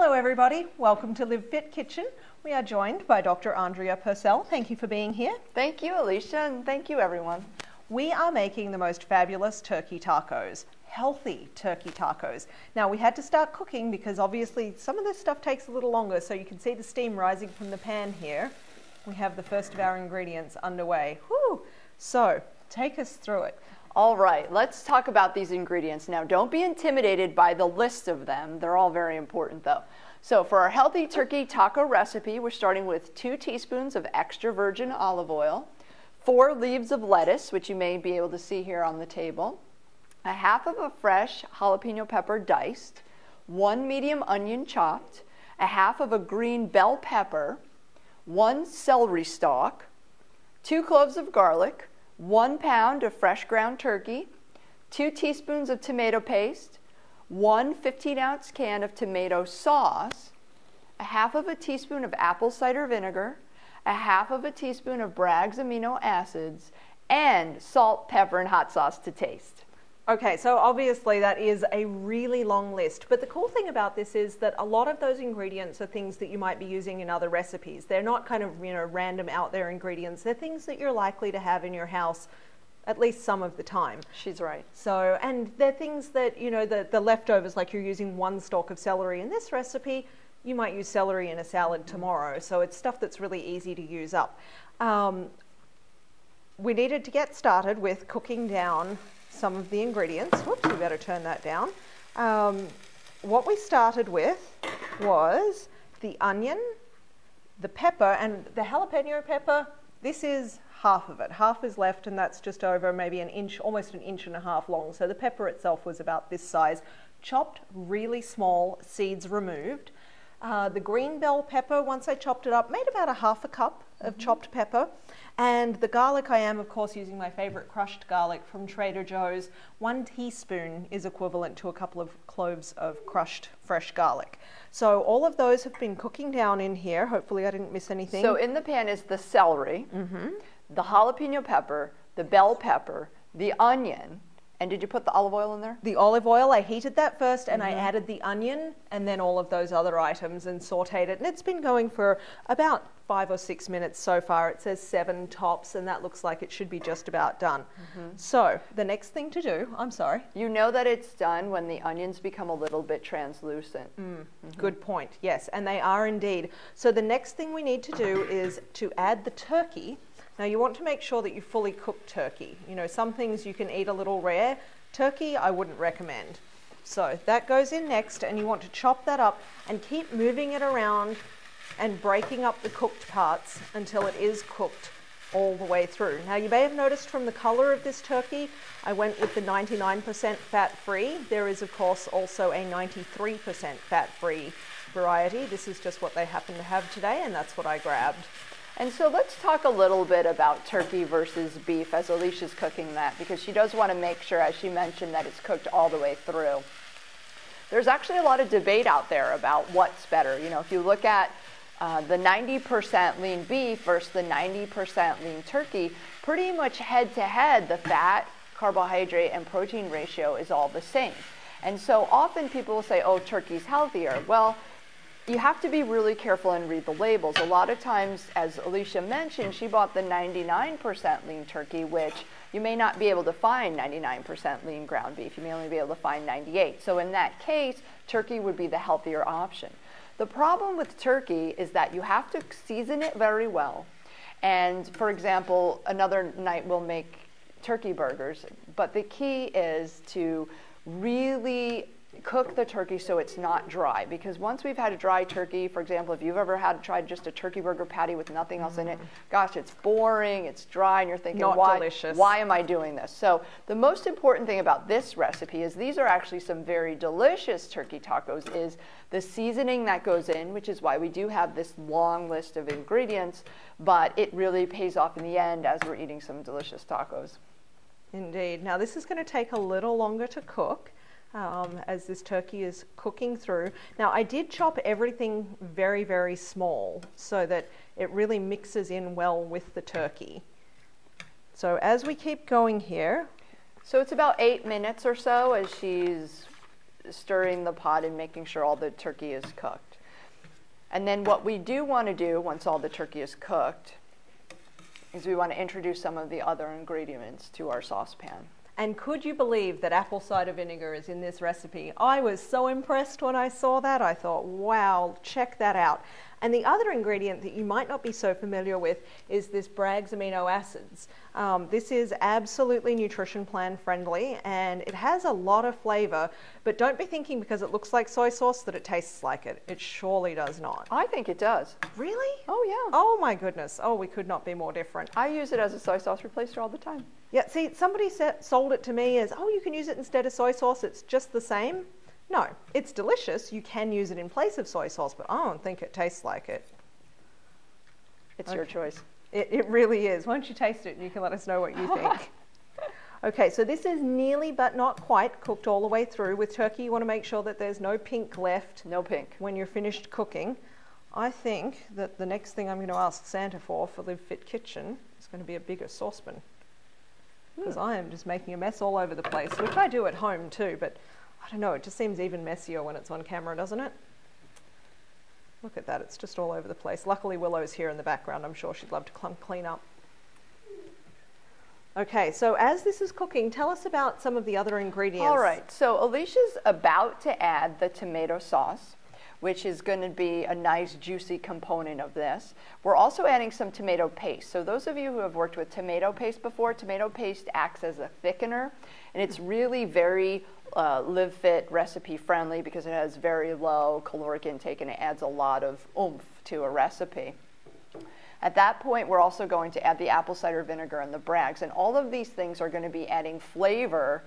Hello everybody, welcome to Live Fit Kitchen. We are joined by Dr. Andrea Purcell. Thank you for being here. Thank you, Alicia, and thank you everyone. We are making the most fabulous turkey tacos, healthy turkey tacos. Now we had to start cooking because obviously some of this stuff takes a little longer, so you can see the steam rising from the pan here. We have the first of our ingredients underway. Whew. So take us through it. All right, let's talk about these ingredients. Now, don't be intimidated by the list of them. They're all very important though. So for our healthy turkey taco recipe, we're starting with 2 teaspoons of extra virgin olive oil, 4 leaves of lettuce, which you may be able to see here on the table, a half of a fresh jalapeno pepper diced, 1 medium onion chopped, a half of a green bell pepper, 1 celery stalk, 2 cloves of garlic, 1 pound of fresh ground turkey, 2 teaspoons of tomato paste, 1 15-ounce can of tomato sauce, a half of a teaspoon of apple cider vinegar, a half of a teaspoon of Bragg's amino acids, and salt, pepper, and hot sauce to taste. Okay, so obviously that is a really long list, but the cool thing about this is that a lot of those ingredients are things that you might be using in other recipes. They're not kind of, random out there ingredients. They're things that you're likely to have in your house at least some of the time. She's right. So, and they're things that, the leftovers, like you're using 1 stalk of celery in this recipe, you might use celery in a salad tomorrow. So it's stuff that's really easy to use up. We needed to get started with cooking down some of the ingredients. Whoops, we better turn that down. What we started with was the onion, the pepper, and the jalapeno pepper. This is half of it. Half is left, and that's just over maybe an inch, almost an inch and a half long. So the pepper itself was about this size, chopped really small, seeds removed. The green bell pepper, once I chopped it up, made about a half a cup of chopped pepper. And the garlic, I am of course using my favorite crushed garlic from Trader Joe's. 1 teaspoon is equivalent to a couple of cloves of crushed fresh garlic. So all of those have been cooking down in here. Hopefully I didn't miss anything. So in the pan is the celery, the jalapeno pepper, the bell pepper, the onion, and did you put the olive oil in there? The olive oil, I heated that first and I added the onion and then all of those other items and sauteed it. And it's been going for about 5 or 6 minutes so far. It says 7 tops, and that looks like it should be just about done. So the next thing to do, I'm sorry. You know that it's done when the onions become a little bit translucent. Good point, yes, and they are indeed. So the next thing we need to do is to add the turkey. Now you want to make sure that you fully cook turkey. Some things you can eat a little rare. Turkey, I wouldn't recommend. So that goes in next, and you want to chop that up and keep moving it around and breaking up the cooked parts until it is cooked all the way through. Now you may have noticed from the color of this turkey, I went with the 99% fat-free. There is of course also a 93% fat-free variety. This is just what they happen to have today, and that's what I grabbed. And so let's talk a little bit about turkey versus beef as Alicia's cooking that, because she does want to make sure, as she mentioned, that it's cooked all the way through. There's actually a lot of debate out there about what's better. If you look at the 90% lean beef versus the 90% lean turkey, pretty much head to head, the fat, carbohydrate, and protein ratio is all the same. And so often people will say, oh, turkey's healthier. Well, you have to be really careful and read the labels. A lot of times, as Alicia mentioned, she bought the 99% lean turkey, which you may not be able to find 99% lean ground beef. You may only be able to find 98. So in that case, turkey would be the healthier option. The problem with turkey is that you have to season it very well. And for example, another night we'll make turkey burgers, but the key is to really cook the turkey so it's not dry, because once we've had a dry turkey, for example, if you've ever tried just a turkey burger patty with nothing else in it, gosh, it's boring, it's dry, and you're thinking, why am I doing this? So the most important thing about this recipe is these are actually some very delicious turkey tacos, is the seasoning that goes in, which is why we do have this long list of ingredients, but it really pays off in the end as we're eating some delicious tacos. Indeed. Now this is going to take a little longer to cook. As this turkey is cooking through. Now I did chop everything very, very small so that it really mixes in well with the turkey. So as we keep going here. So it's about 8 minutes or so as she's stirring the pot and making sure all the turkey is cooked. And then what we do want to do once all the turkey is cooked is we want to introduce some of the other ingredients to our saucepan. And could you believe that apple cider vinegar is in this recipe? I was so impressed when I saw that. I thought, wow, check that out. And the other ingredient that you might not be so familiar with is this Bragg's amino acids. This is absolutely nutrition plan friendly, and it has a lot of flavor, but don't be thinking because it looks like soy sauce that it tastes like it. It surely does not. I think it does. Really? Oh, yeah. Oh my goodness. Oh, we could not be more different. I use it as a soy sauce replacer all the time. Yeah, see, somebody sold it to me as, oh, you can use it instead of soy sauce. It's just the same. No, it's delicious. You can use it in place of soy sauce, but I don't think it tastes like it. It's your choice. It really is. Why don't you taste it and you can let us know what you think. Okay, so this is nearly but not quite cooked all the way through. With turkey, you want to make sure that there's no pink left. No pink. When you're finished cooking. I think that the next thing I'm going to ask Santa for Live Fit Kitchen is going to be a bigger saucepan. Because I am just making a mess all over the place, which I do at home too, but I don't know, it just seems even messier when it's on camera, doesn't it? Look at that, it's just all over the place. Luckily Willow's here in the background. I'm sure she'd love to clean up. Okay, so as this is cooking, tell us about some of the other ingredients. All right, so Alicia's about to add the tomato sauce, which is going to be a nice juicy component of this. We're also adding some tomato paste. So those of you who have worked with tomato paste before, tomato paste acts as a thickener, and it's really very Live Fit recipe friendly because it has very low caloric intake and it adds a lot of oomph to a recipe. At that point, we're also going to add the apple cider vinegar and the Bragg's, and all of these things are going to be adding flavor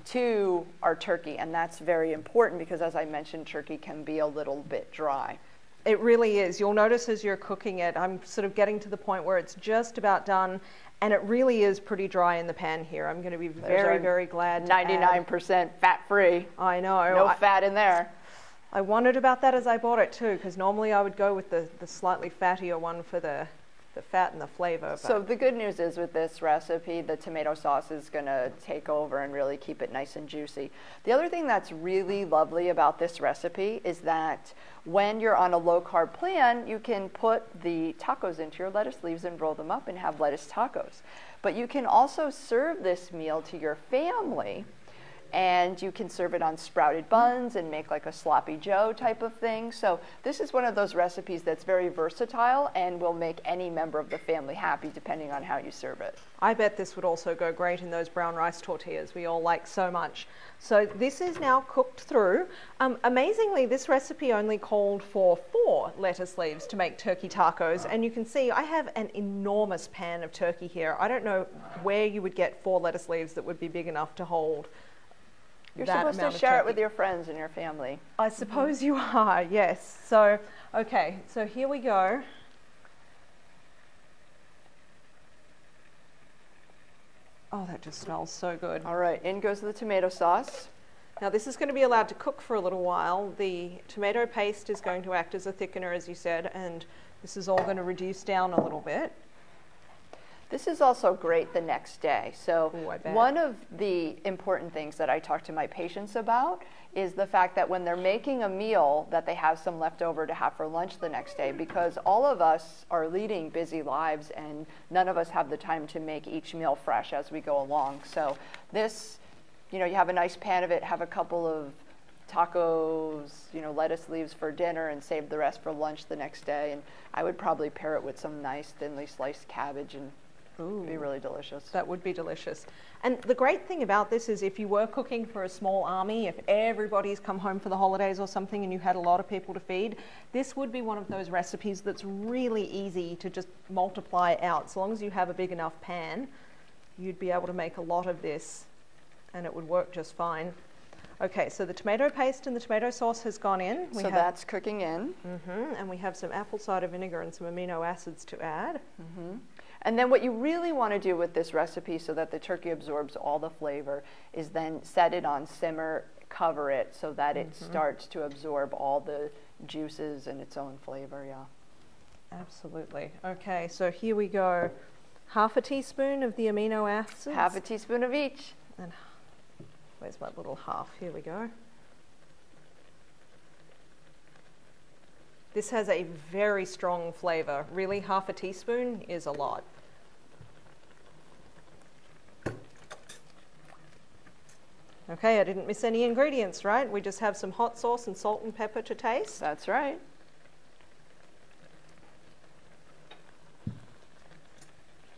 to our turkey, and that's very important because, as I mentioned, turkey can be a little bit dry. It really is. You'll notice as you're cooking it, I'm sort of getting to the point where it's just about done, and it really is pretty dry in the pan here. I'm going to be very, very glad to 99% fat-free. I know. No fat in there. I wondered about that as I bought it too, because normally I would go with the slightly fattier one for the fat and the flavor. So the good news is with this recipe, the tomato sauce is going to take over and really keep it nice and juicy. The other thing that's really lovely about this recipe is that when you're on a low-carb plan, you can put the tacos into your lettuce leaves and roll them up and have lettuce tacos. But you can also serve this meal to your family, and you can serve it on sprouted buns and make like a sloppy joe type of thing. So this is one of those recipes that's very versatile and will make any member of the family happy depending on how you serve it. I bet this would also go great in those brown rice tortillas we all like so much. So this is now cooked through. Amazingly, this recipe only called for 4 lettuce leaves to make turkey tacos, and you can see I have an enormous pan of turkey here. I don't know where you would get 4 lettuce leaves that would be big enough to hold. You're supposed to share it with your friends and your family. I suppose you are, yes. So, okay, so here we go. Oh, that just smells so good. All right, in goes the tomato sauce. Now this is going to be allowed to cook for a little while. The tomato paste is going to act as a thickener, as you said, and this is all going to reduce down a little bit. This is also great the next day. So Ooh, one of the important things that I talk to my patients about is the fact that when they're making a meal that they have some left over to have for lunch the next day, because all of us are leading busy lives and none of us have the time to make each meal fresh as we go along. So this, you have a nice pan of it, have a couple of tacos, lettuce leaves for dinner and save the rest for lunch the next day. And I would probably pair it with some nice thinly sliced cabbage and it'd be really delicious. That would be delicious. And the great thing about this is if you were cooking for a small army, if everybody's come home for the holidays or something and you had a lot of people to feed, this would be one of those recipes that's really easy to just multiply out. So long as you have a big enough pan, you'd be able to make a lot of this and it would work just fine. Okay, so the tomato paste and the tomato sauce has gone in. That's cooking in. And we have some apple cider vinegar and some amino acids to add. And then what you really want to do with this recipe so that the turkey absorbs all the flavor is then set it on simmer, cover it so that it starts to absorb all the juices and its own flavor, yeah. Absolutely. Okay, so here we go. Half a teaspoon of the amino acids. Half a teaspoon of each. And where's my little half? Here we go. This has a very strong flavor. Really, half a teaspoon is a lot. Okay, I didn't miss any ingredients, right? We just have some hot sauce and salt and pepper to taste. That's right.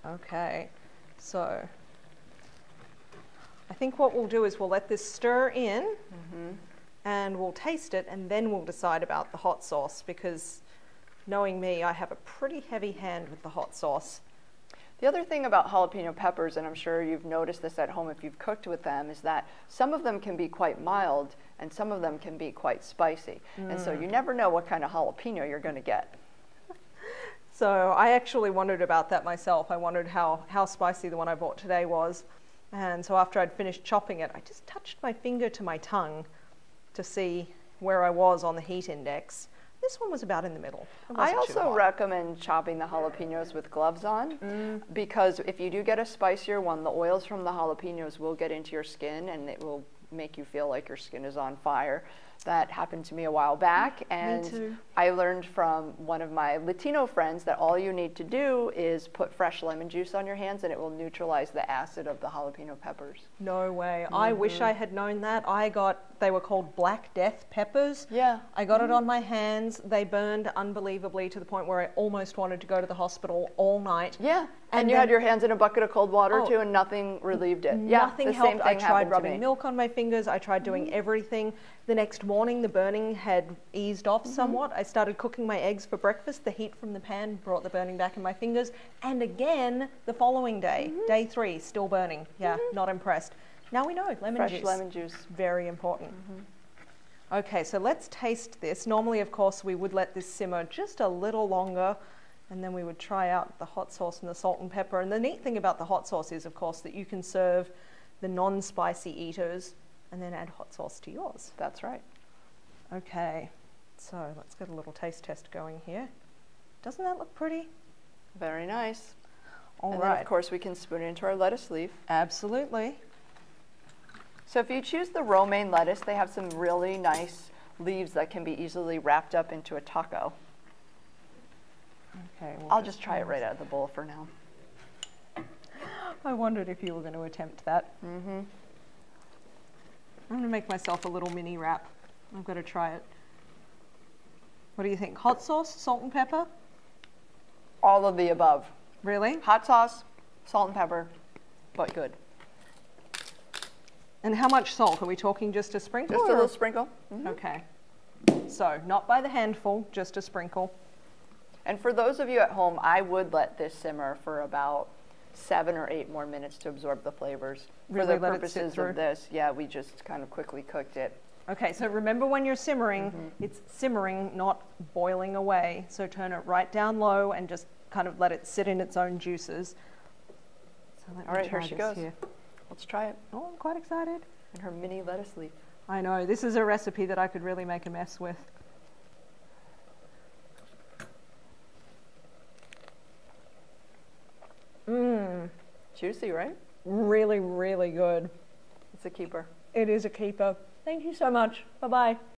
Okay, so I think what we'll do is we'll let this stir in and we'll taste it, and then we'll decide about the hot sauce, because knowing me, I have a pretty heavy hand with the hot sauce. The other thing about jalapeno peppers, and I'm sure you've noticed this at home if you've cooked with them, is that some of them can be quite mild and some of them can be quite spicy. And so you never know what kind of jalapeno you're going to get. So I actually wondered about that myself. I wondered how spicy the one I bought today was. And so after I'd finished chopping it, I just touched my finger to my tongue to see where I was on the heat index. This one was about in the middle. I also recommend chopping the jalapenos with gloves on, because if you do get a spicier one, the oils from the jalapenos will get into your skin and it will make you feel like your skin is on fire. That happened to me a while back, and I learned from one of my Latino friends that all you need to do is put fresh lemon juice on your hands and it will neutralize the acid of the jalapeno peppers. No way. I wish I had known that. They were called Black Death peppers. Yeah. I got it on my hands. They burned unbelievably to the point where I almost wanted to go to the hospital all night. Yeah. And you had your hands in a bucket of cold water too, and nothing relieved it. Nothing helped. I tried rubbing me. milk on my fingers. I tried doing everything. The next morning, the burning had eased off somewhat. I started cooking my eggs for breakfast. The heat from the pan brought the burning back in my fingers. And again, the following day, day 3, still burning. Yeah, not impressed. Now we know, lemon juice. Fresh lemon juice. Very important. Okay, so let's taste this. Normally, of course, we would let this simmer just a little longer, and then we would try out the hot sauce and the salt and pepper. And the neat thing about the hot sauce is, of course, that you can serve the non-spicy eaters and then add hot sauce to yours. That's right. Okay, so let's get a little taste test going here. Doesn't that look pretty? Very nice. All and right. then, of course, we can spoon it into our lettuce leaf. Absolutely. So if you choose the romaine lettuce, they have some really nice leaves that can be easily wrapped up into a taco. Okay. I'll just try it right out of the bowl for now. I wondered if you were going to attempt that. I'm going to make myself a little mini wrap. I've got to try it. What do you think? Hot sauce, salt and pepper? All of the above. Really? Hot sauce, salt and pepper, but good. And how much salt? Are we talking just a sprinkle? Just a little sprinkle. Okay. So not by the handful, just a sprinkle. And for those of you at home, I would let this simmer for about 7 or 8 more minutes to absorb the flavors. Really for the let it sit purposes through. of this, yeah, we just kind of quickly cooked it. Okay, so remember when you're simmering, it's simmering, not boiling away. So turn it right down low and just kind of let it sit in its own juices. So let me All right, try here she this goes. here. Let's try it. Oh, I'm quite excited. And her mini lettuce leaf. I know, this is a recipe that I could really make a mess with. Juicy, right? Really, really good. It's a keeper. It is a keeper. Thank you so much. Bye-bye.